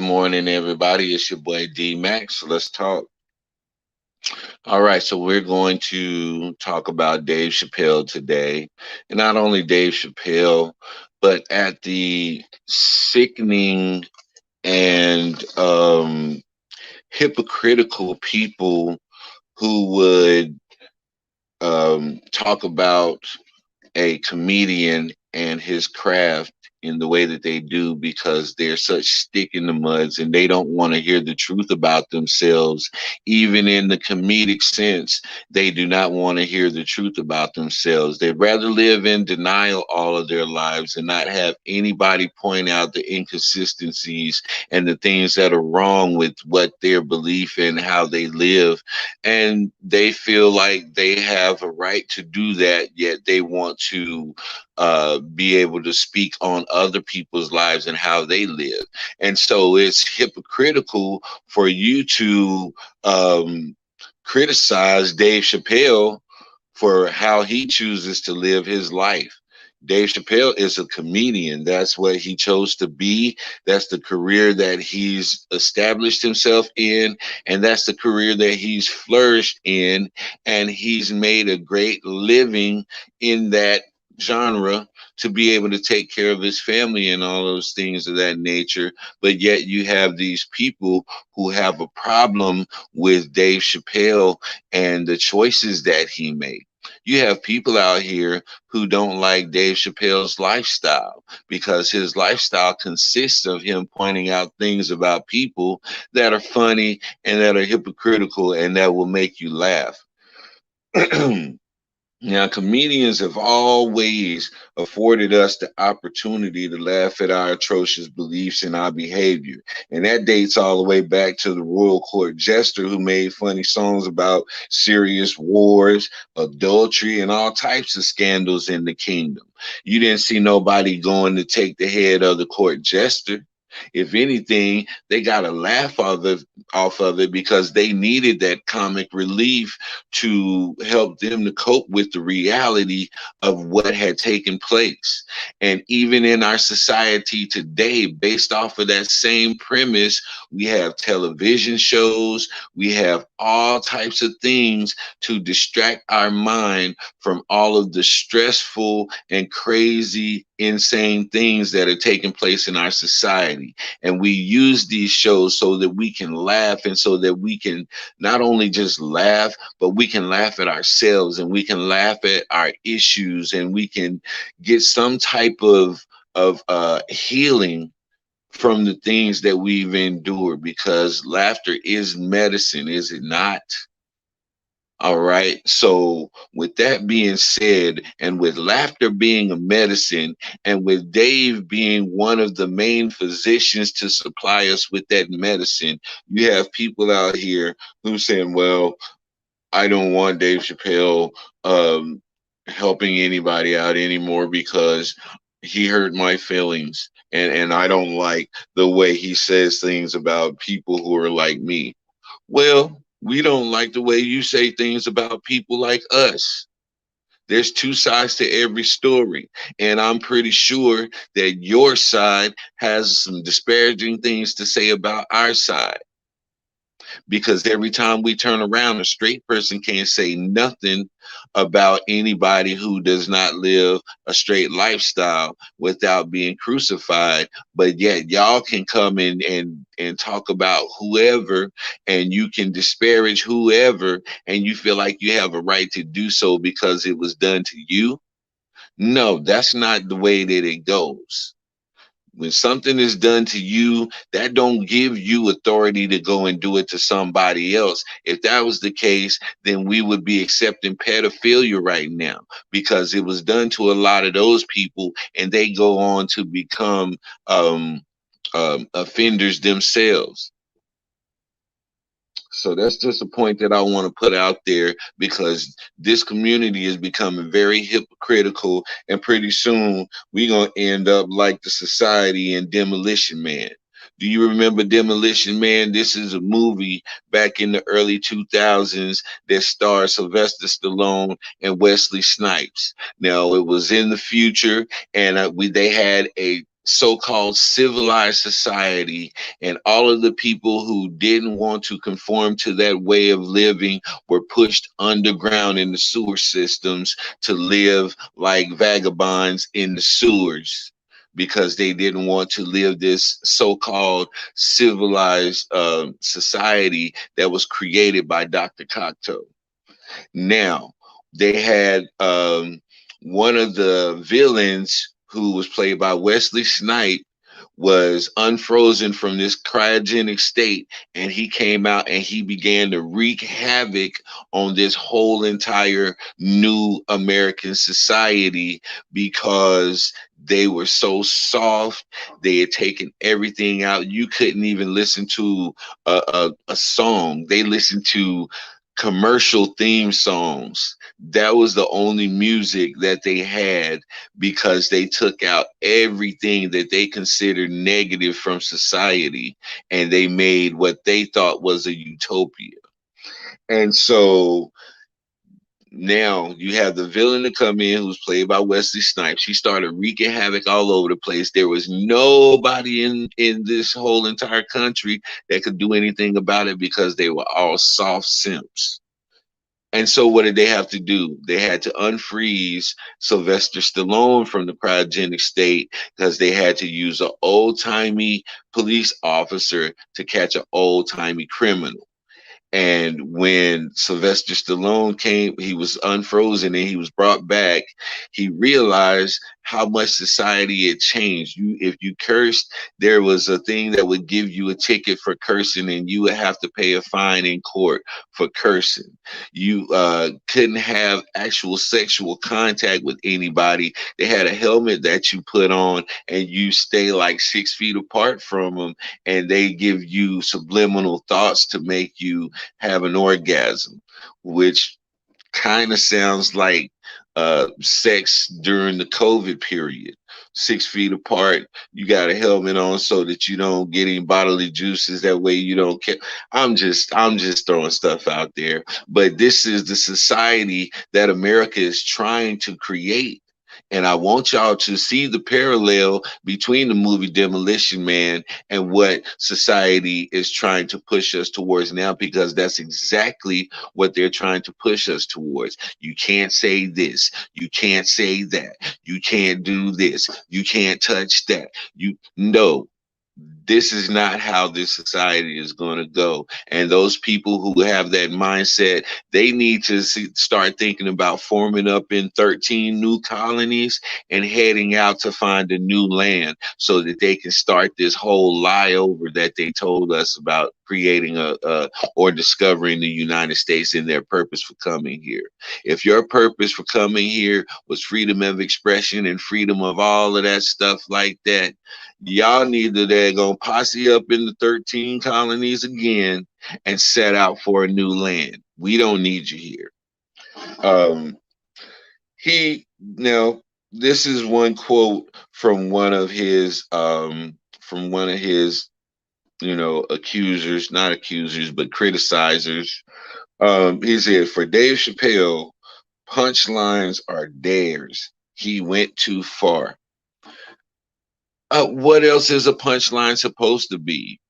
morning, everybody. It's your boy D Max. Let's talk. All right, so we're going to talk about Dave Chappelle today. And not only Dave Chappelle, but at the sickening and hypocritical people who would talk about a comedian and his craft in the way that they do because they're such stick in the muds and they don't want to hear the truth about themselves. Even in the comedic sense, they do not want to hear the truth about themselves. They'd rather live in denial all of their lives and not have anybody point out the inconsistencies and the things that are wrong with what their belief and how they live. And they feel like they have a right to do that, yet they want to be able to speak on other people's lives and how they live. And so it's hypocritical for you to criticize Dave Chappelle for how he chooses to live his life. Dave Chappelle is a comedian. That's what he chose to be. That's the career that he's established himself in, and that's the career that he's flourished in. And he's made a great living in that genre to be able to take care of his family and all those things of that nature. But yet you have these people who have a problem with Dave Chappelle and the choices that he made. You have people out here who don't like Dave Chappelle's lifestyle because his lifestyle consists of him pointing out things about people that are funny and that are hypocritical and that will make you laugh. Now, comedians have always afforded us the opportunity to laugh at our atrocious beliefs and our behavior. And that dates all the way back to the royal court jester who made funny songs about serious wars, adultery, and all types of scandals in the kingdom. You didn't see nobody going to take the head of the court jester. If anything, they got a laugh off of it because they needed that comic relief to help them to cope with the reality of what had taken place. And even in our society today, based off of that same premise, we have television shows, we have all types of things to distract our mind from all of the stressful and crazy, insane things that are taking place in our society. And we use these shows so that we can laugh and so that we can not only just laugh, but we can laugh at ourselves and we can laugh at our issues and we can get some type of healing from the things that we've endured, because laughter is medicine, is it not? All right. So, with that being said, and with laughter being a medicine, and with Dave being one of the main physicians to supply us with that medicine, you have people out here who saying, well, I don't want Dave Chappelle helping anybody out anymore because he hurt my feelings. And I don't like the way he says things about people who are like me. Well, we don't like the way you say things about people like us. There's two sides to every story. And I'm pretty sure that your side has some disparaging things to say about our side, because every time we turn around, a straight person can't say nothing about anybody who does not live a straight lifestyle without being crucified. But yet y'all can come in and talk about whoever, and you can disparage whoever, and you feel like you have a right to do so because it was done to you. No, that's not the way that it goes. When something is done to you, that don't give you authority to go and do it to somebody else. If that was the case, then we would be accepting pedophilia right now, because it was done to a lot of those people and they go on to become offenders themselves. So that's just a point that I want to put out there, because this community is becoming very hypocritical, and pretty soon we're going to end up like the society in Demolition Man. Do you remember Demolition Man? This is a movie back in the early 2000s that starred Sylvester Stallone and Wesley Snipes. Now, it was in the future, and they had a so-called civilized society, and all of the people who didn't want to conform to that way of living were pushed underground in the sewer systems to live like vagabonds in the sewers because they didn't want to live this so-called civilized society that was created by Dr. Cocteau. Now, they had one of the villains who was played by Wesley Snipes was unfrozen from this cryogenic state, and he came out and he began to wreak havoc on this whole entire new American society because they were so soft. They had taken everything out. You couldn't even listen to a song. They listened to commercial theme songs. That was the only music that they had because they took out everything that they considered negative from society and they made what they thought was a utopia. And so now you have the villain to come in who's played by Wesley Snipes. He started wreaking havoc all over the place. There was nobody in this whole entire country that could do anything about it because they were all soft simps. And so what did they have to do? They had to unfreeze Sylvester Stallone from the cryogenic state because they had to use an old-timey police officer to catch an old-timey criminal. And when Sylvester Stallone came, he was unfrozen and he was brought back. He realized how much society had changed. If you cursed, there was a thing that would give you a ticket for cursing, and you would have to pay a fine in court for cursing. You couldn't have actual sexual contact with anybody. They had a helmet that you put on, and you stay like 6 feet apart from them, and they give you subliminal thoughts to make you have an orgasm, which kind of sounds like sex during the COVID period. 6 feet apart, you got a helmet on so that you don't get any bodily juices. That way you don't care. I'm just throwing stuff out there. But this is the society that America is trying to create. And I want y'all to see the parallel between the movie Demolition Man and what society is trying to push us towards now, because that's exactly what they're trying to push us towards. You can't say this. You can't say that. You can't do this. You can't touch that. You no. This is not how this society is going to go. And those people who have that mindset, they need to start thinking about forming up in 13 new colonies and heading out to find a new land so that they can start this whole lie over that they told us about creating or discovering the United States and their purpose for coming here. If your purpose for coming here was freedom of expression and freedom of all of that stuff like that, y'all need to go posse up in the 13 colonies again and set out for a new land. We don't need you here. He now this is one quote from one of his accusers, not accusers, but criticizers. He said, for Dave Chappelle, punchlines are dares. He went too far. What else is a punchline supposed to be?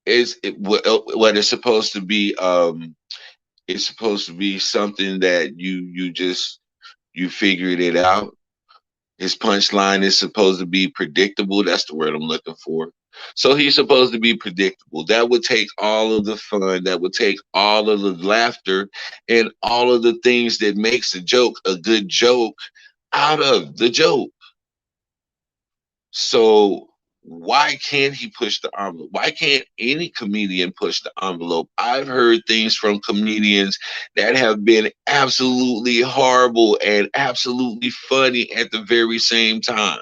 What it's supposed to be? It's supposed to be something that you figured it out. His punchline is supposed to be predictable. That's the word I'm looking for. So he's supposed to be predictable. That would take all of the fun. That would take all of the laughter and all of the things that makes a joke a good joke out of the joke. So why can't he push the envelope? Why can't any comedian push the envelope? I've heard things from comedians that have been absolutely horrible and absolutely funny at the very same time.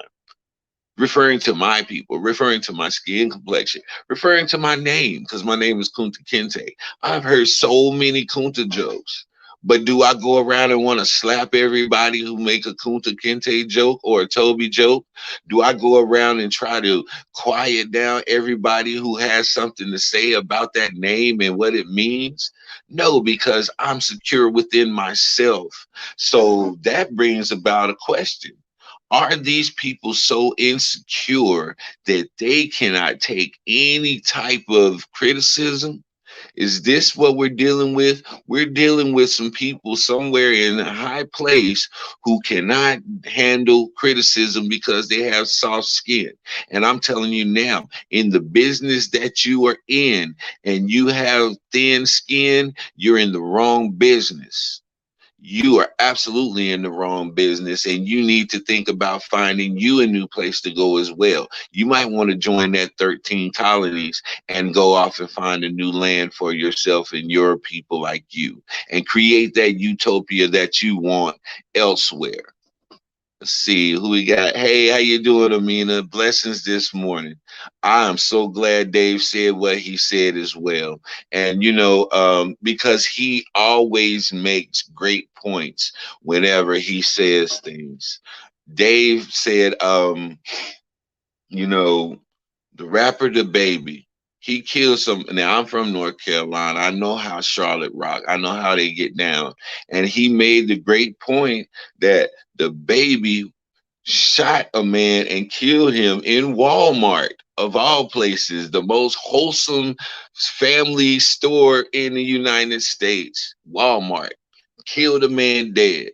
Referring to my people, referring to my skin complexion, referring to my name, because my name is Kunta Kinte. I've heard so many Kunta jokes. But do I go around and want to slap everybody who make a Kunta Kinte joke or a Toby joke? Do I go around and try to quiet down everybody who has something to say about that name and what it means? No, because I'm secure within myself. So that brings about a question. Are these people so insecure that they cannot take any type of criticism? Is this what we're dealing with? We're dealing with some people somewhere in a high place who cannot handle criticism because they have soft skin. And I'm telling you now, in the business that you are in and you have thin skin, you're in the wrong business. You are absolutely in the wrong business, and you need to think about finding you a new place to go as well. You might want to join that 13 colonies and go off and find a new land for yourself and your people like you, and create that utopia that you want elsewhere. Let's see who we got. Hey, how you doing, Amina? Blessings this morning. I am so glad Dave said what he said as well. And because he always makes great points whenever he says things. Dave said, you know, the rapper the baby. He killed some. Now I'm from North Carolina. I know how Charlotte rock. I know how they get down. And he made the great point that the baby shot a man and killed him in Walmart, of all places, the most wholesome family store in the United States. Walmart killed a man dead.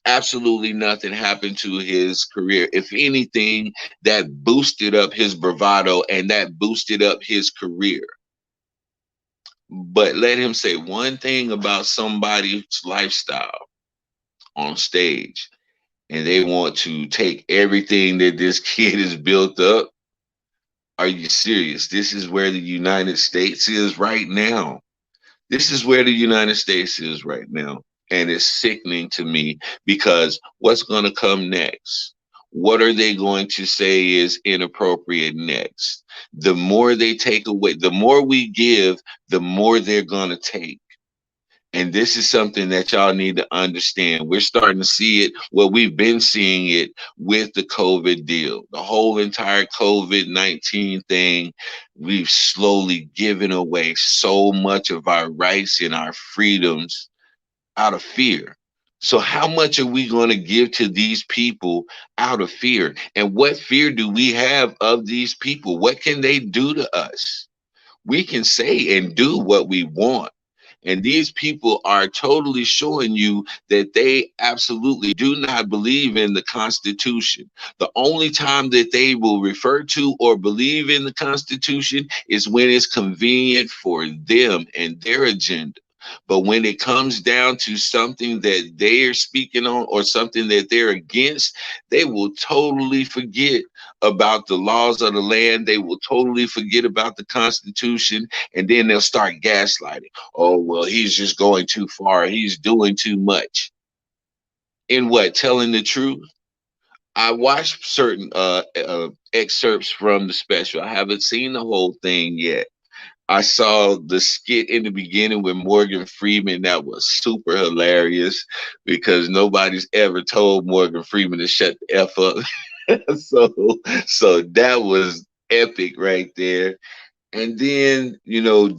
Absolutely nothing happened to his career. If anything, that boosted up his bravado and that boosted up his career. But let him say one thing about somebody's lifestyle on stage, and they want to take everything that this kid has built up. Are you serious? This is where the United States is right now. This is where the United States is right now. And it's sickening to me because what's going to come next? What are they going to say is inappropriate next? The more they take away, the more we give, the more they're going to take. And this is something that y'all need to understand. We're starting to see it. Well, we've been seeing it with the COVID deal, the whole entire COVID-19 thing. We've slowly given away so much of our rights and our freedoms out of fear. So, how much are we going to give to these people out of fear? And what fear do we have of these people? What can they do to us? We can say and do what we want. And these people are totally showing you that they absolutely do not believe in the Constitution. The only time that they will refer to or believe in the Constitution is when it's convenient for them and their agenda. But when it comes down to something that they're speaking on or something that they're against, they will totally forget about the laws of the land. They will totally forget about the Constitution, and then they'll start gaslighting. Oh, well, he's just going too far. He's doing too much. In what? Telling the truth? I watched certain excerpts from the special. I haven't seen the whole thing yet. I saw the skit in the beginning with Morgan Freeman. That was super hilarious because nobody's ever told Morgan Freeman to shut the F up. so so that was epic right there. And then,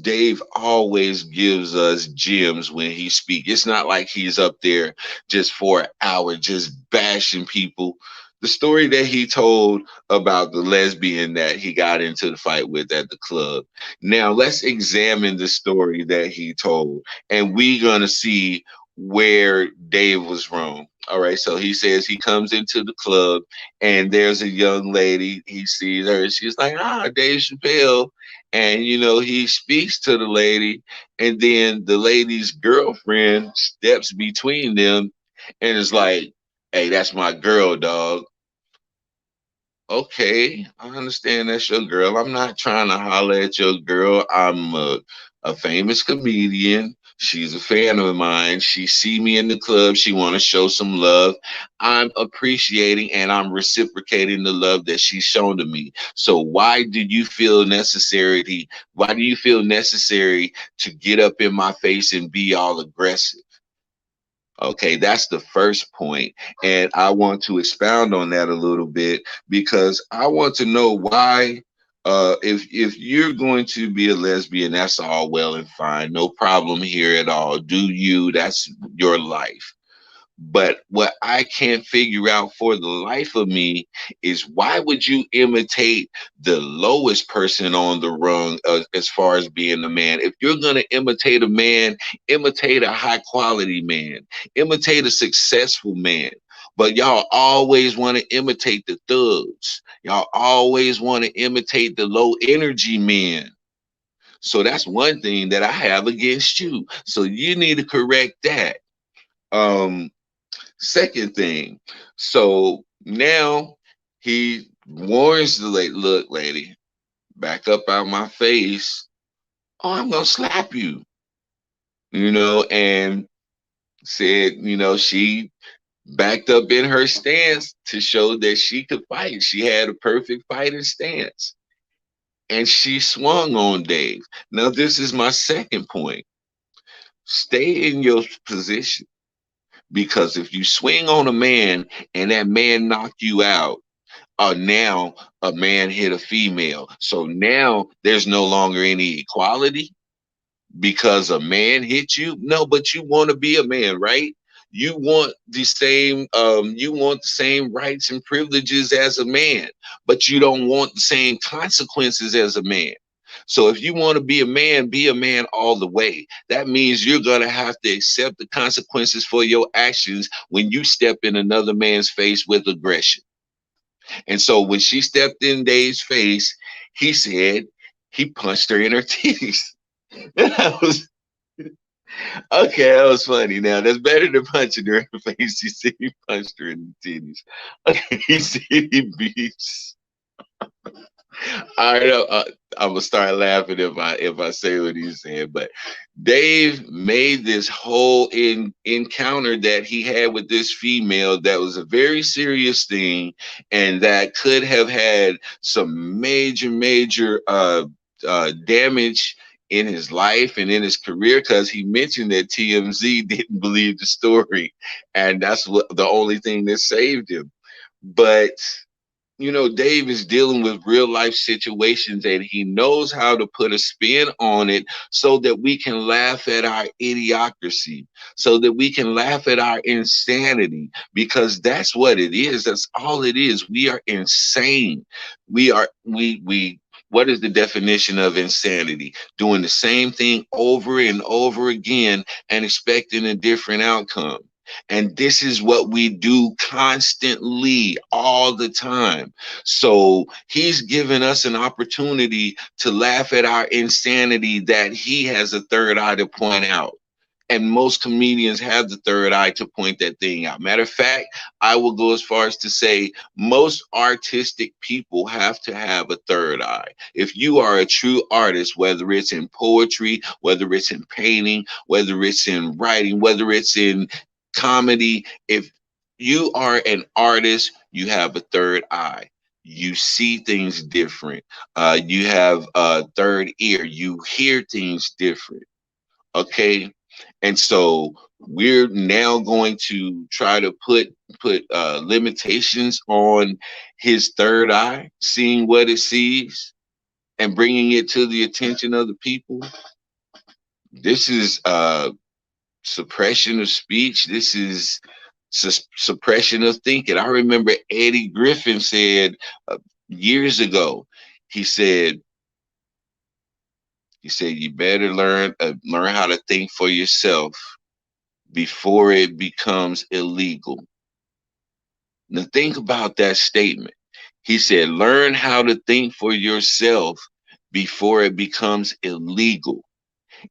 Dave always gives us gems when he speaks. It's not like he's up there just for an hour, just bashing people. The story that he told about the lesbian that he got into the fight with at the club. Now, let's examine the story that he told, and we're going to see where Dave was wrong. All right, so he says he comes into the club and there's a young lady. He sees her and she's like, Dave Chappelle. And he speaks to the lady, and then the lady's girlfriend steps between them and is like, "Hey, that's my girl, dog." Okay, I understand that's your girl. I'm not trying to holler at your girl. I'm a famous comedian. She's a fan of mine. She see me in the club. She want to show some love. I'm appreciating and I'm reciprocating the love that she's shown to me. So why do you feel necessary to get up in my face and be all aggressive? Okay, that's the first point. And I want to expound on that a little bit because I want to know why if you're going to be a lesbian, that's all well and fine. No problem here at all. Do you, that's your life. But what I can't figure out for the life of me is why would you imitate the lowest person on the rung as far as being a man? If you're going to imitate a man, imitate a high quality man, imitate a successful man. But y'all always want to imitate the thugs. Y'all always want to imitate the low energy men. So that's one thing that I have against you. So you need to correct that. Um, Second thing, so now he warns the lady, look, lady, back up out my face. Oh, I'm gonna slap you, and said, she backed up in her stance to show that she could fight. She had a perfect fighting stance. And she swung on Dave. Now, this is my second point. Stay in your position. Because if you swing on a man and that man knock you out, now a man hit a female. So now there's no longer any equality because a man hit you. No, but you want to be a man, right? You want the same rights and privileges as a man, but you don't want the same consequences as a man. So if you want to be a man all the way. That means you're going to have to accept the consequences for your actions when you step in another man's face with aggression. And so when she stepped in Dave's face, he said he punched her in her titties. That was okay. That was funny. Now that's better than punching her in the face. He said he punched her in the titties. Okay, he said he beats. All right, I'm gonna start laughing if I say what he's saying. But Dave made this whole encounter that he had with this female that was a very serious thing, and that could have had some major damage in his life and in his career, because he mentioned that TMZ didn't believe the story, and that's what the only thing that saved him. But Dave is dealing with real life situations, and he knows how to put a spin on it so that we can laugh at our idiocracy, so that we can laugh at our insanity, because that's what it is. That's all it is. We are insane. What is the definition of insanity? Doing the same thing over and over again and expecting a different outcome. And this is what we do constantly, all the time. So he's given us an opportunity to laugh at our insanity that he has a third eye to point out. And most comedians have the third eye to point that thing out. Matter of fact, I will go as far as to say most artistic people have to have a third eye. If you are a true artist, whether it's in poetry, whether it's in painting, whether it's in writing, whether it's in comedy, if you are an artist, you have a third eye. You see things different. You have a third ear. You hear things different. Okay. And so we're now going to try to put limitations on his third eye, seeing what it sees and bringing it to the attention of the people. This is suppression of speech. This is suppression of thinking. I remember Eddie Griffin said years ago, he said, you better learn how to think for yourself before it becomes illegal. Now think about that statement. He said, learn how to think for yourself before it becomes illegal.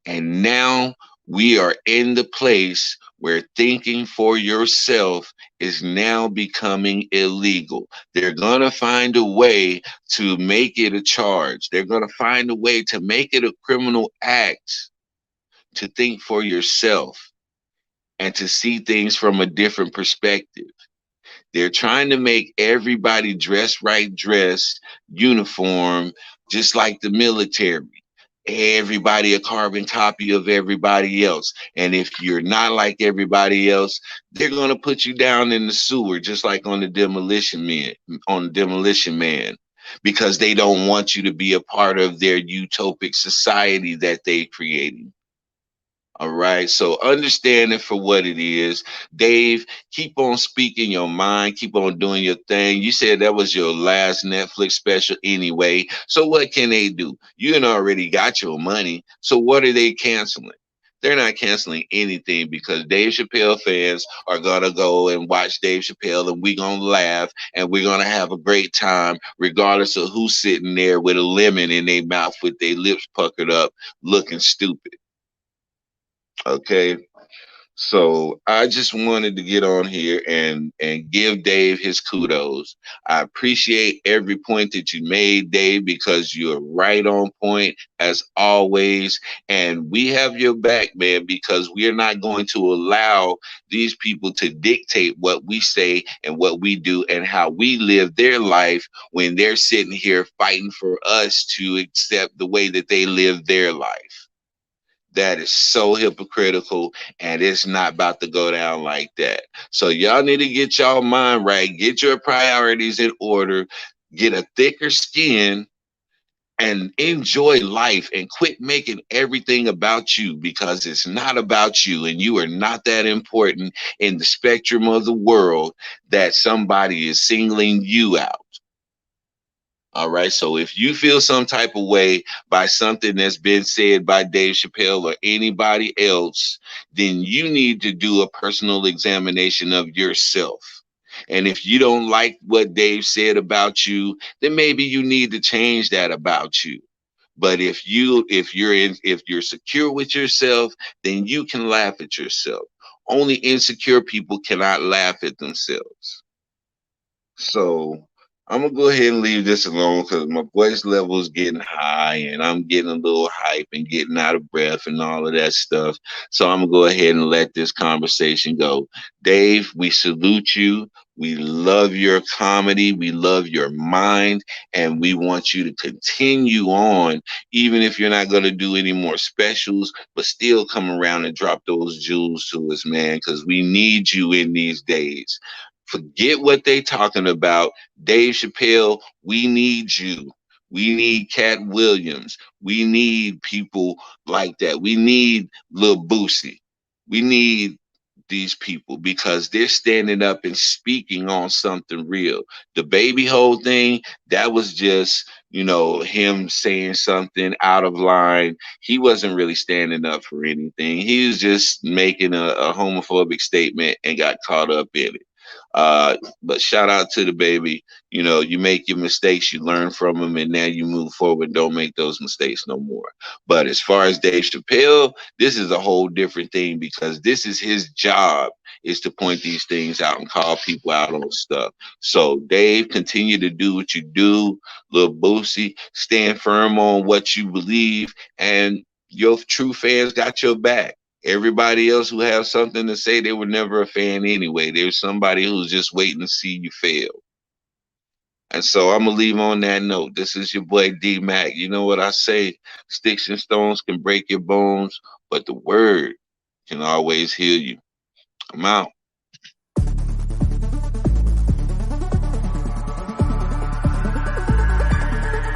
And now we are in the place where thinking for yourself is now becoming illegal. They're going to find a way to make it a charge. They're going to find a way to make it a criminal act to think for yourself and to see things from a different perspective. They're trying to make everybody dress uniform, just like the military. Everybody a carbon copy of everybody else. And if you're not like everybody else, they're going to put you down in the sewer, just like on the Demolition Man, because they don't want you to be a part of their utopic society that they're creating. All right. So understand it for what it is. Dave, keep on speaking your mind. Keep on doing your thing. You said that was your last Netflix special anyway. So what can they do? You done already got your money. So what are they canceling? They're not canceling anything because Dave Chappelle fans are gonna go and watch Dave Chappelle and we're gonna laugh and we're gonna have a great time, regardless of who's sitting there with a lemon in their mouth with their lips puckered up looking stupid. Okay. So I just wanted to get on here and give Dave his kudos. I appreciate every point that you made, Dave, because you're right on point as always. And we have your back, man, because we're not going to allow these people to dictate what we say and what we do and how we live their life when they're sitting here fighting for us to accept the way that they live their life. That is so hypocritical, and it's not about to go down like that. So y'all need to get y'all mind right, get your priorities in order, get a thicker skin, and enjoy life and quit making everything about you because it's not about you and you are not that important in the spectrum of the world that somebody is singling you out. All right. So if you feel some type of way by something that's been said by Dave Chappelle or anybody else, then you need to do a personal examination of yourself. And if you don't like what Dave said about you, then maybe you need to change that about you. But if you're secure with yourself, then you can laugh at yourself. Only insecure people cannot laugh at themselves. So I'm gonna go ahead and leave this alone because my voice level is getting high and I'm getting a little hype and getting out of breath and all of that stuff. So I'm gonna go ahead and let this conversation go. Dave, we salute you. We love your comedy. We love your mind. And we want you to continue on, even if you're not going to do any more specials, but still come around and drop those jewels to us, man, because we need you in these days. Forget what they talking about. Dave Chappelle, we need you. We need Cat Williams. We need people like that. We need Lil Boosie. We need these people because they're standing up and speaking on something real. The baby whole thing, that was just, him saying something out of line. He wasn't really standing up for anything. He was just making a homophobic statement and got caught up in it. But shout out to the baby. You make your mistakes, you learn from them, and now you move forward. Don't make those mistakes no more. But as far as Dave Chappelle, this is a whole different thing because this is his job is to point these things out and call people out on stuff. So Dave, continue to do what you do. Little Boosie, stand firm on what you believe, and your true fans got your back. Everybody else who have something to say, they were never a fan anyway. There's somebody who's just waiting to see you fail. And so I'm gonna leave on that note. This is your boy D Mac. You know what I say? Sticks and stones can break your bones, but the word can always heal you. I'm out.